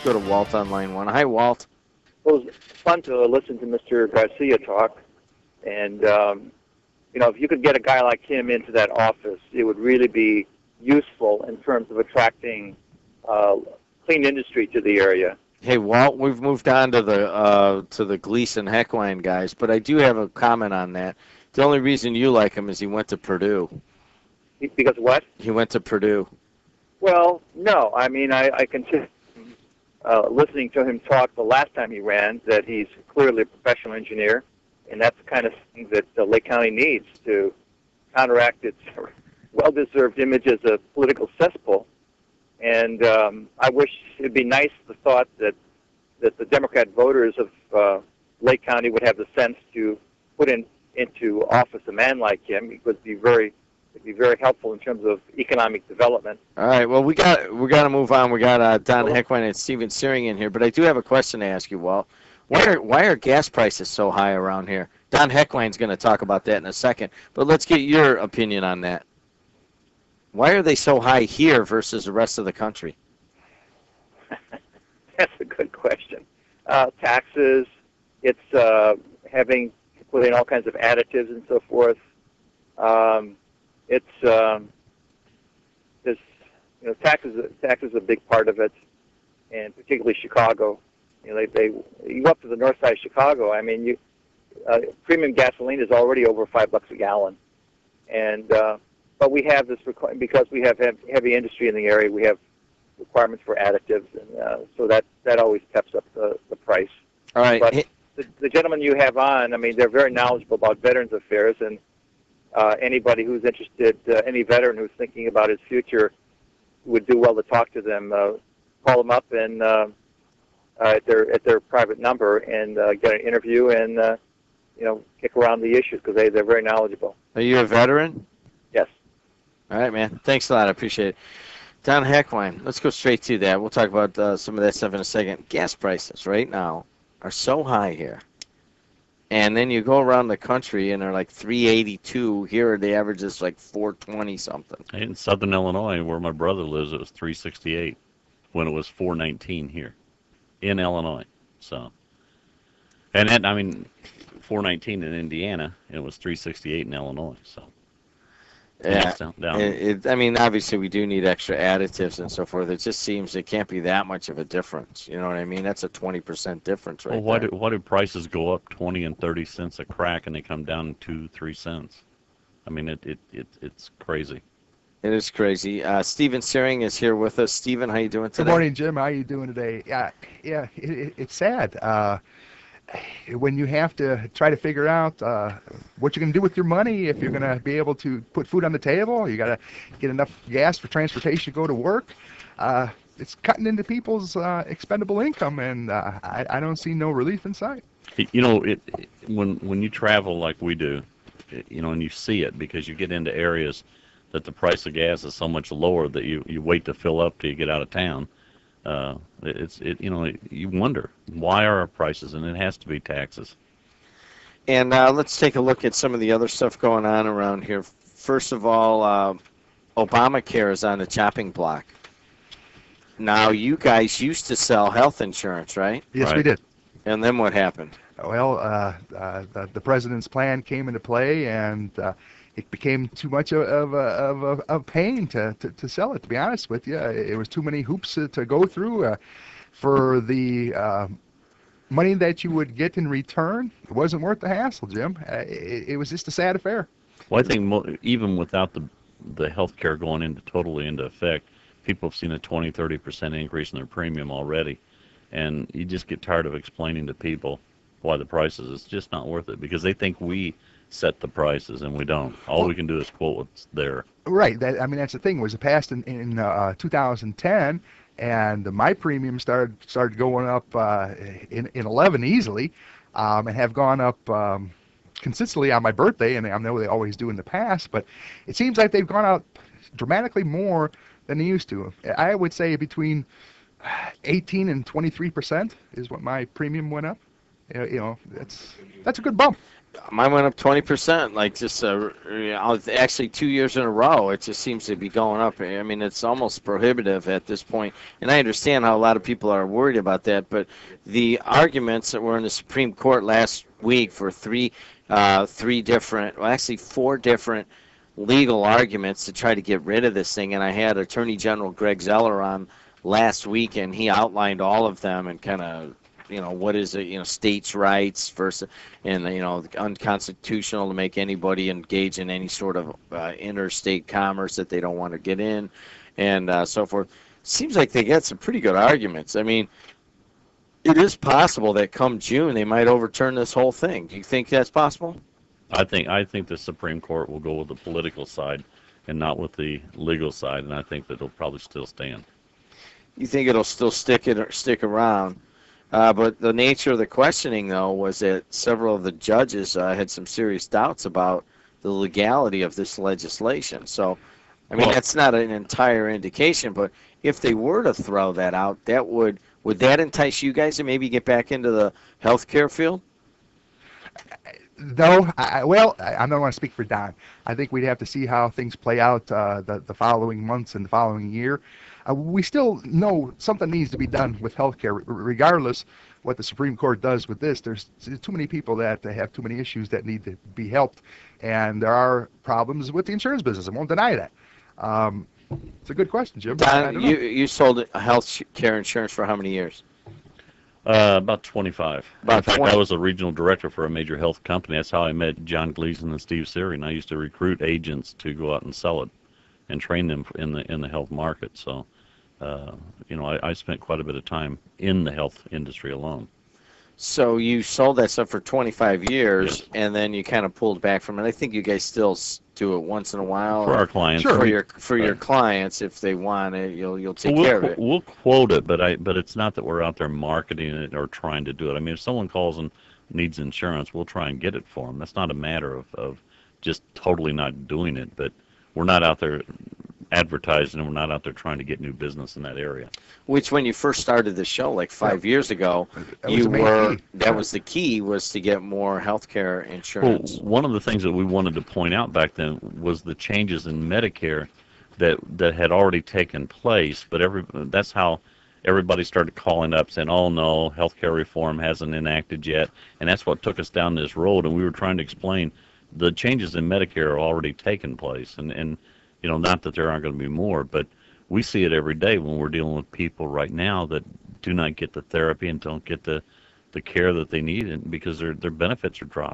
go to Walt on line 1. Hi, Walt. Well, it was fun to listen to Mr. Garcia talk, and you know, if you could get a guy like him into that office, it would really be useful in terms of attracting clean industry to the area. Hey, Walt, we've moved on to the Gleason Heckline guys, but I do have a comment on that. The only reason you like him is he went to Purdue. Because what? He went to Purdue. Well, no. I mean, I consider listening to him talk the last time he ran that he's clearly a professional engineer, and that's the kind of thing that Lake County needs to counteract its well-deserved image as a political cesspool. And I wish it'd be nice, the thought that the Democrat voters of Lake County would have the sense to put into office a man like him. It would be very helpful in terms of economic development. All right. Well, we got to move on. We got Don Heckline and Steven Searing in here, but I do have a question to ask you, Walt. Why are gas prices so high around here? Don Heckline's going to talk about that in a second, but let's get your opinion on that. Why are they so high here versus the rest of the country? That's a good question. Taxes, it's having to put in all kinds of additives and so forth. Taxes are a big part of it, and particularly Chicago. You know, you go up to the north side of Chicago. I mean, premium gasoline is already over $5 a gallon, and but we have this because we have heavy industry in the area. We have requirements for additives, and so that always steps up the price. All right. But the gentlemen you have on, I mean, they're very knowledgeable about Veterans Affairs, and anybody who's interested, any veteran who's thinking about his future, would do well to talk to them. Call them up and at their private number and get an interview and kick around the issues because they're very knowledgeable. Are you a veteran? Yes. All right, man. Thanks a lot. I appreciate it. Don Heckline, let's go straight to that. We'll talk about some of that stuff in a second. Gas prices right now are so high here. And then you go around the country and they're like $3.82. Here the average is like $4.20 something. In southern Illinois, where my brother lives, it was $3.68 when it was $4.19 here in Illinois. So, and then, I mean, $4.19 in Indiana, and it was $3.68 in Illinois. So, yeah. Down. I mean, obviously we do need extra additives and so forth. It just seems it can't be that much of a difference. You know what I mean? That's a 20% difference right well, there. Why do prices go up 20 and 30 cents a crack, and they come down 2-3 cents? I mean, it's crazy. It is crazy. Steven Searing is here with us. Steven, how you doing today? Good morning, Jim. How you doing today? Yeah, it's sad. When you have to try to figure out what you're going to do with your money, if you're going to be able to put food on the table, you got to get enough gas for transportation to go to work. It's cutting into people's expendable income, and I don't see no relief in sight. You know, when you travel like we do, and you see it because you get into areas that the price of gas is so much lower that you wait to fill up till you get out of town. You wonder why are our prices, and it has to be taxes. And let's take a look at some of the other stuff going on around here. First of all, Obamacare is on the chopping block. Now, you guys used to sell health insurance, right? Yes, Right. we did. And then what happened? Well, the president's plan came into play, and it became too much of a pain to sell it. To be honest with you, it was too many hoops to go through for the money that you would get in return. It wasn't worth the hassle, Jim. It was just a sad affair. Well, I think even without the health care going totally into effect, people have seen a 20-30% increase in their premium already, and you just get tired of explaining to people why the prices. It's just not worth it because they think we set the prices, and we don't. All we can do is quote what's there. Right. That's the thing. It was passed in 2010, and my premium started going up in 11 easily, and have gone up consistently on my birthday, and I know they always do in the past, but it seems like they've gone up dramatically more than they used to. I would say between 18 and 23% is what my premium went up. that's a good bump. Mine went up 20%, like just actually 2 years in a row. It just seems to be going up. I mean, it's almost prohibitive at this point. And I understand how a lot of people are worried about that, but the arguments that were in the Supreme Court last week for four different legal arguments to try to get rid of this thing. And I had Attorney General Greg Zeller on last week, and he outlined all of them and kind of, what is it, states' rights versus, and, unconstitutional to make anybody engage in any sort of interstate commerce that they don't want to get in, and so forth. Seems like they got some pretty good arguments. I mean, it is possible that come June they might overturn this whole thing. Do you think that's possible? I think the Supreme Court will go with the political side and not with the legal side, and I think that it'll probably still stand. You think it'll still stick around? But the nature of the questioning, though, was that several of the judges had some serious doubts about the legality of this legislation. So, I mean, that's not an entire indication, but if they were to throw that out, would that entice you guys to maybe get back into the healthcare field? No, I don't want to speak for Don. I think we'd have to see how things play out the following months and the following year. We still know something needs to be done with healthcare, regardless what the Supreme Court does with this. There's too many people that have too many issues that need to be helped, and there are problems with the insurance business. I won't deny that. It's a good question, Jim. Don, you sold health care insurance for how many years? About 25. About In fact, 20. I was a regional director for a major health company. That's how I met John Gleason and Steve Seary. I used to recruit agents to go out and sell it and train them in the health market. So, I spent quite a bit of time in the health industry alone. So you sold that stuff for 25 years, Yes. and then you kind of pulled back from it. I think you guys still do it once in a while. For our clients. Sure. For your clients, if they want it, you'll take Well, care of it. We'll quote it, but it's not that we're out there marketing it or trying to do it. I mean, if someone calls and needs insurance, we'll try and get it for them. That's not a matter of just totally not doing it, but we're not out there advertising, and we're not out there trying to get new business in that area. Which, when you first started the show, like 5 years ago, that was the key, was to get more healthcare Well, insurance. one of the things that we wanted to point out back then was the changes in Medicare that had already taken place, but that's how everybody started calling up saying, oh no, healthcare reform hasn't enacted yet, and that's what took us down this road. And we were trying to explain the changes in Medicare are already taken place, and not that there aren't going to be more, but we see it every day when we're dealing with people right now that do not get the therapy and don't get the care that they need, and because their benefits are dropped.